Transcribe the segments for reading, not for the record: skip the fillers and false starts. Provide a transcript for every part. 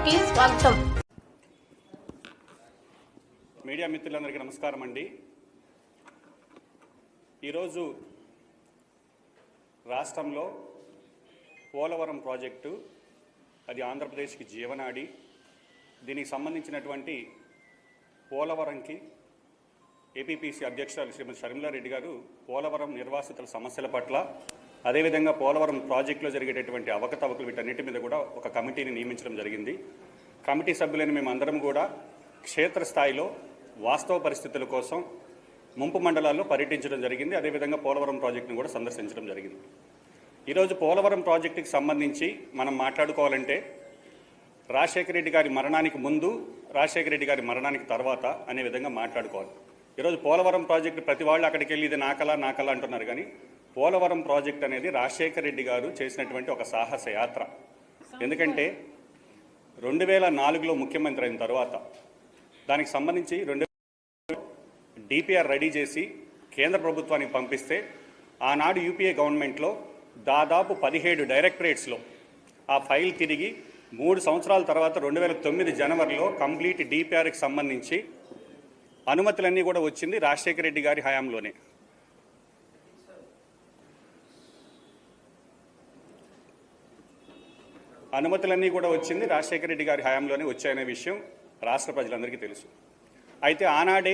కి స్వాగతం. మీడియా మిత్రులందరికీ నమస్కారం అండి. ఈరోజు రాష్ట్రంలో పోలవరం ప్రాజెక్టు అది ఆంధ్రప్రదేశ్కి జీవనాడి. దీనికి సంబంధించినటువంటి పోలవరంకి ఏపీపీసీ అధ్యక్షురాలు శ్రీమతి షర్మిలారెడ్డి గారు పోలవరం నిర్వాసితుల సమస్యల పట్ల, అదేవిధంగా పోలవరం ప్రాజెక్టులో జరిగేటటువంటి అవకతవకలు వీటన్నిటి మీద కూడా ఒక కమిటీని నియమించడం జరిగింది. కమిటీ సభ్యులైన మేమందరం కూడా క్షేత్రస్థాయిలో వాస్తవ పరిస్థితుల కోసం ముంపు మండలాల్లో పర్యటించడం జరిగింది. అదేవిధంగా పోలవరం ప్రాజెక్టును కూడా సందర్శించడం జరిగింది. ఈరోజు పోలవరం ప్రాజెక్టుకి సంబంధించి మనం మాట్లాడుకోవాలంటే రాజశేఖర రెడ్డి గారి మరణానికి ముందు, రాజశేఖర రెడ్డి గారి మరణానికి తర్వాత అనే విధంగా మాట్లాడుకోవాలి. ఈరోజు పోలవరం ప్రాజెక్టు ప్రతి వాళ్ళు అక్కడికి వెళ్ళి ఇది నాకలా అంటున్నారు. కానీ పోలవరం ప్రాజెక్ట్ అనేది రాజశేఖర రెడ్డి గారు చేసినటువంటి ఒక సాహస యాత్ర. ఎందుకంటే 2004లో ముఖ్యమంత్రి అయిన తర్వాత దానికి సంబంధించి డిపిఆర్ రెడీ చేసి కేంద్ర ప్రభుత్వానికి పంపిస్తే ఆనాడు యూపీఏ గవర్నమెంట్లో దాదాపు 17 డైరెక్టరేట్స్లో ఆ ఫైల్ తిరిగి 3 సంవత్సరాల తర్వాత 2009 జనవరిలో కంప్లీట్ డిపిఆర్కి సంబంధించి అనుమతులన్నీ కూడా వచ్చింది రాజశేఖర రెడ్డి గారి హయాంలోనే. అనుమతులన్నీ కూడా వచ్చింది రాజశేఖర రెడ్డి గారి హయాంలోనే వచ్చాయనే విషయం రాష్ట్ర ప్రజలందరికీ తెలుసు. అయితే ఆనాడే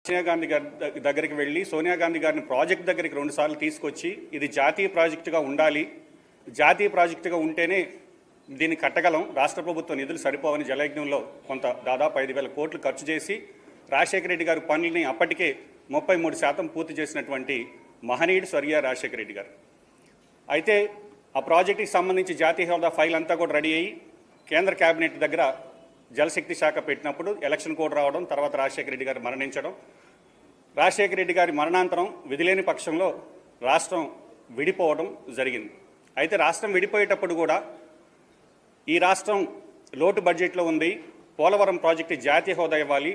సోనియా గాంధీ గారి దగ్గరికి వెళ్ళి సోనియా గాంధీ గారిని ప్రాజెక్ట్ దగ్గరికి 2 సార్లు తీసుకొచ్చి ఇది జాతీయ ప్రాజెక్టుగా ఉండాలి, జాతీయ ప్రాజెక్టుగా ఉంటేనే దీన్ని కట్టగలం, రాష్ట్ర ప్రభుత్వ నిధులు సరిపోవని జలయజ్ఞంలో కొంత దాదాపు 5,000 కోట్లు ఖర్చు చేసి రాజశేఖర రెడ్డి గారి పనులని అప్పటికే 33% పూర్తి చేసినటువంటి మహనీయుడు స్వర్గీయ రాజశేఖర రెడ్డి గారు. అయితే ఆ ప్రాజెక్టుకి సంబంధించి జాతీయ హోదా ఫైల్ అంతా కూడా రెడీ అయ్యి కేంద్ర కేబినెట్ దగ్గర జలశక్తి శాఖ పెట్టినప్పుడు ఎలక్షన్ కోడ్ రావడం, తర్వాత రాజశేఖర రెడ్డి గారు మరణించడం, రాజశేఖర రెడ్డి గారి మరణాంతరం విధిలేని పక్షంలో రాష్ట్రం విడిపోవడం జరిగింది. అయితే రాష్ట్రం విడిపోయేటప్పుడు కూడా ఈ రాష్ట్రం లోటు బడ్జెట్లో ఉంది, పోలవరం ప్రాజెక్టు జాతీయ హోదా ఇవ్వాలి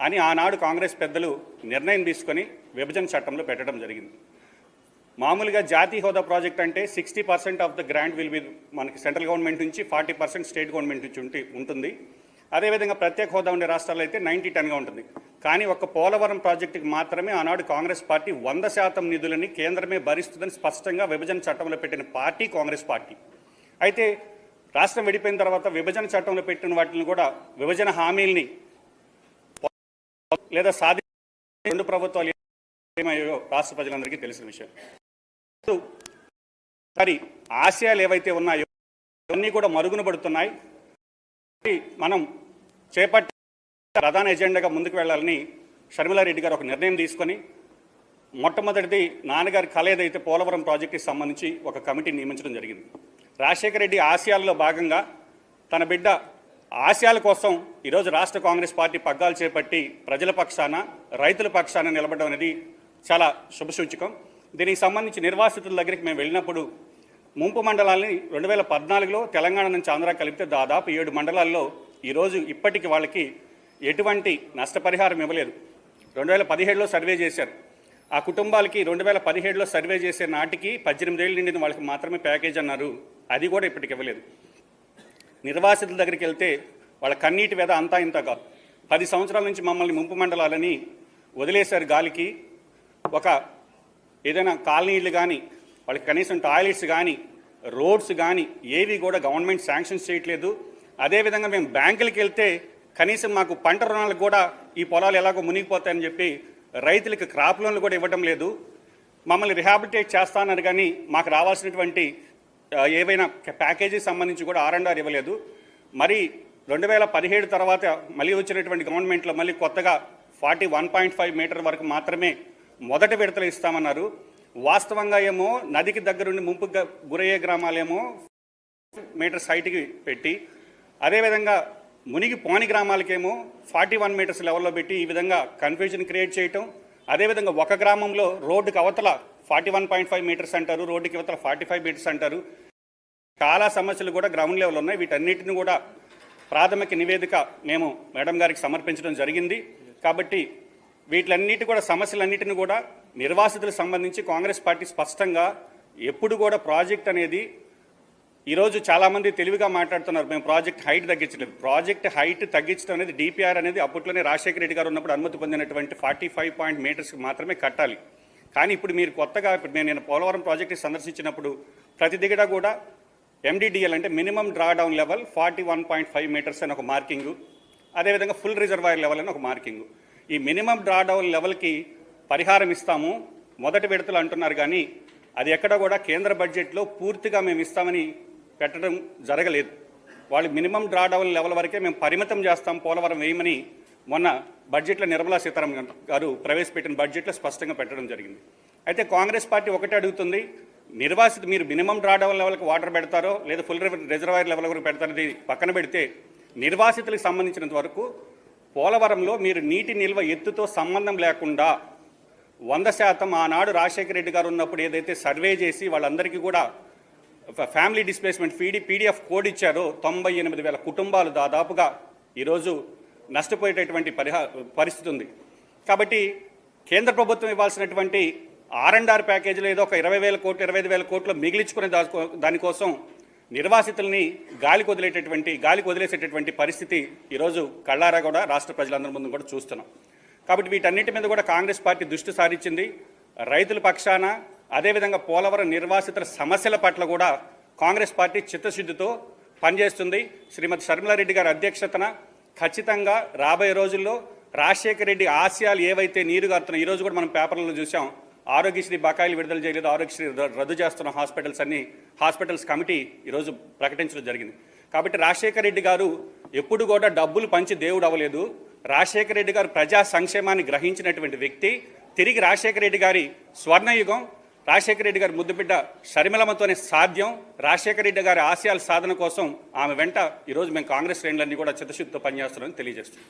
అని ఆనాడు కాంగ్రెస్ పెద్దలు నిర్ణయం తీసుకొని విభజన చట్టంలో పెట్టడం జరిగింది. మామూలుగా జాతీయ హోదా ప్రాజెక్ట్ అంటే 60% of the grant will be మనకి సెంట్రల్ గవర్నమెంట్ నుంచి, 40% స్టేట్ గవర్నమెంట్ నుంచి ఉంటుంది. అదేవిధంగా ప్రత్యేక హోదా ఉండే రాష్ట్రాల్లో అయితే 90-10గా ఉంటుంది. కానీ ఒక్క పోలవరం ప్రాజెక్టుకి మాత్రమే ఆనాడు కాంగ్రెస్ పార్టీ 100% నిధులని కేంద్రమే భరిస్తుందని స్పష్టంగా విభజన చట్టంలో పెట్టిన పార్టీ కాంగ్రెస్ పార్టీ. అయితే రాష్ట్రం విడిపోయిన తర్వాత విభజన చట్టంలో పెట్టిన వాటిని కూడా విభజన హామీల్ని లేదా సాధించిన 2 ప్రభుత్వాలు ఏమయ్యాయో రాష్ట్ర ప్రజలందరికీ తెలిసిన విషయం. మరి ఆశయాలు ఏవైతే ఉన్నాయో అన్నీ కూడా మరుగున పడుతున్నాయి. మనం చేపట్టి ప్రధాన ఎజెండాగా ముందుకు వెళ్ళాలని షర్మిలారెడ్డి గారు ఒక నిర్ణయం తీసుకొని మొట్టమొదటిది నాన్నగారి కళ ఏదైతే పోలవరం ప్రాజెక్టుకి సంబంధించి ఒక కమిటీ నియమించడం జరిగింది. రాజశేఖర రెడ్డి ఆశయాల్లో భాగంగా తన బిడ్డ ఆశయాల కోసం ఈరోజు రాష్ట్ర కాంగ్రెస్ పార్టీ పగ్గాలు చేపట్టి ప్రజల పక్షాన, రైతుల పక్షాన నిలబడడం అనేది చాలా శుభసూచకం. దీనికి సంబంధించి నిర్వాసితుల దగ్గరికి మేము వెళ్ళినప్పుడు ముంపు మండలాన్ని 2014లో తెలంగాణ నుంచి ఆంధ్ర కలిపితే దాదాపు 7 మండలాల్లో ఈరోజు ఇప్పటికి వాళ్ళకి ఎటువంటి నష్టపరిహారం ఇవ్వలేదు. 2017లో సర్వే చేశారు. ఆ కుటుంబాలకి 2017లో సర్వే చేసే నాటికి 18 ఏళ్ళు నిండిన వాళ్ళకి మాత్రమే ప్యాకేజ్ అన్నారు. అది కూడా ఇప్పటికి ఇవ్వలేదు. నిర్వాసితుల దగ్గరికి వెళ్తే వాళ్ళ కన్నీటి వ్యధ అంతా ఇంత కాదు. 10 సంవత్సరాల నుంచి మమ్మల్ని ముంపు మండలాలని వదిలేశారు గాలికి. ఒక ఏదైనా కాలనీలు కానీ, వాళ్ళకి కనీసం టాయిలెట్స్ కానీ, రోడ్స్ కానీ ఏవి కూడా గవర్నమెంట్ శాంక్షన్స్ చేయట్లేదు. అదేవిధంగా మేము బ్యాంకులకి వెళ్తే కనీసం మాకు పంట రుణాలకు కూడా ఈ పొలాలు ఎలాగో మునిగిపోతాయని చెప్పి రైతులకు క్రాప్ లోన్లు కూడా ఇవ్వడం లేదు. మమ్మల్ని రిహాబిలిటేట్ చేస్తానన్నారు కానీ మాకు రావాల్సినటువంటి ఏవైనా ప్యాకేజీ సంబంధించి కూడా R&R ఇవ్వలేదు. మరి 2017 తర్వాత మళ్ళీ వచ్చినటువంటి గవర్నమెంట్లో మళ్ళీ కొత్తగా 41.5 మీటర్ వరకు మాత్రమే మొదటి విడతలు ఇస్తామన్నారు. వాస్తవంగా ఏమో నదికి దగ్గరుండి ముంపు గురయ్యే గ్రామాలేమో మీటర్స్ హైట్కి పెట్టి, అదేవిధంగా మునిగి పోని గ్రామాలకేమో 41 మీటర్స్ లెవెల్లో పెట్టి ఈ విధంగా కన్ఫ్యూజన్ క్రియేట్ చేయటం. అదేవిధంగా ఒక గ్రామంలో రోడ్డుకి అవతల 41.5 మీటర్స్ అంటారు, రోడ్డుకి అవతల 45 మీటర్స్ అంటారు. చాలా సమస్యలు కూడా గ్రౌండ్ లెవెల్ ఉన్నాయి. వీటన్నిటిని కూడా ప్రాథమిక నివేదిక మేము మేడం గారికి సమర్పించడం జరిగింది. కాబట్టి వీటిలన్నిటి కూడా సమస్యలన్నిటిని కూడా నిర్వాసితులకు సంబంధించి కాంగ్రెస్ పార్టీ స్పష్టంగా ఎప్పుడు కూడా ప్రాజెక్ట్ అనేది ఈరోజు చాలామంది తెలివిగా మాట్లాడుతున్నారు, మేము ప్రాజెక్ట్ హైట్ తగ్గించలేదు. ప్రాజెక్ట్ హైట్ తగ్గించడం అనేది డిపిఆర్ అనేది అప్పట్లోనే రాజశేఖర రెడ్డి గారు ఉన్నప్పుడు అనుమతి పొందినటువంటి 45 మీటర్స్ మాత్రమే కట్టాలి. కానీ ఇప్పుడు మీరు కొత్తగా నేను పోలవరం ప్రాజెక్టు సందర్శించినప్పుడు ప్రతి దిగడ కూడా ఎండిడిఎల్ అంటే minimum draw down level 41.5 metres అని ఒక మార్కింగు, అదేవిధంగా ఫుల్ రిజర్వాయర్ లెవెల్ అని ఒక మార్కింగు. ఈ మినిమం డ్రా డౌన్ లెవెల్కి పరిహారం ఇస్తాము మొదటి విడతలు అంటున్నారు, కానీ అది ఎక్కడ కూడా కేంద్ర బడ్జెట్లో పూర్తిగా మేము ఇస్తామని పెట్టడం జరగలేదు. వాళ్ళు మినిమం డ్రా డౌన్ లెవెల్ వరకే మేము పరిమితం చేస్తాం పోలవరం వేయమని మొన్న బడ్జెట్లో నిర్మలా సీతారామన్ గారు ప్రవేశపెట్టిన బడ్జెట్లో స్పష్టంగా పెట్టడం జరిగింది. అయితే కాంగ్రెస్ పార్టీ ఒకటే అడుగుతుంది, నిర్వాసిత మీరు మినిమం డ్రా డౌన్ లెవెల్కి వాటర్ పెడతారో లేదా ఫుల్ రిజర్వాయర్ లెవెల్ వరకు పెడతారనేది పక్కన పెడితే, నిర్వాసితులకు సంబంధించినంత వరకు పోలవరంలో మీరు నీటి నిల్వ ఎత్తుతో సంబంధం లేకుండా 100% ఆనాడు రాజశేఖర రెడ్డి గారు ఉన్నప్పుడు ఏదైతే సర్వే చేసి వాళ్ళందరికీ కూడా ఫ్యామిలీ డిస్ప్లేస్మెంట్ పీడిఎఫ్ కోడ్ ఇచ్చారో 98,000 కుటుంబాలు దాదాపుగా ఈరోజు నష్టపోయేటటువంటి పరిస్థితి ఉంది. కాబట్టి కేంద్ర ప్రభుత్వం ఇవ్వాల్సినటువంటి R&R ప్యాకేజీలో ఏదో ఒక 20,000 కోట్లు 25,000 కోట్లు మిగిలించుకునే దానికోసం నిర్వాసితుల్ని గాలికి వదిలేసేటటువంటి పరిస్థితి ఈరోజు కళ్ళారా కూడా రాష్ట్ర ప్రజలందరి ముందు కూడా చూస్తున్నాం. కాబట్టి వీటన్నిటి మీద కూడా కాంగ్రెస్ పార్టీ దృష్టి సారించింది. రైతుల పక్షాన అదేవిధంగా పోలవరం నిర్వాసితుల సమస్యల పట్ల కూడా కాంగ్రెస్ పార్టీ చిత్తశుద్ధితో పనిచేస్తుంది. శ్రీమతి షర్మిలారెడ్డి గారి అధ్యక్షతన ఖచ్చితంగా రాబోయే రోజుల్లో రాజశేఖర రెడ్డి ఆశయాలు ఏవైతే నీరు గారుతున్నాయి, ఈరోజు కూడా మనం పేపర్లలో చూసాం, ఆరోగ్యశ్రీ బకాయిలు విడుదల చేయలేదు, ఆరోగ్యశ్రీ రద్దు చేస్తున్న హాస్పిటల్స్ కమిటీ ఈరోజు ప్రకటించడం జరిగింది. కాబట్టి రాజశేఖర రెడ్డి గారు ఎప్పుడు కూడా డబ్బులు పంచి దేవుడు అవ్వలేదు. రాజశేఖర రెడ్డి గారు ప్రజా సంక్షేమాన్ని గ్రహించినటువంటి వ్యక్తి. తిరిగి రాజశేఖర రెడ్డి గారి స్వర్ణయుగం రాజశేఖర రెడ్డి గారి ముద్దుబిడ్డ షర్మిలమ్మతోనే సాధ్యం. రాజశేఖర రెడ్డి గారి ఆశయాల సాధన కోసం ఆమె వెంట ఈరోజు మేము కాంగ్రెస్ శ్రేణులన్నీ కూడా చిత్తశుద్ధితో పనిచేస్తున్నామని తెలియజేస్తున్నాం.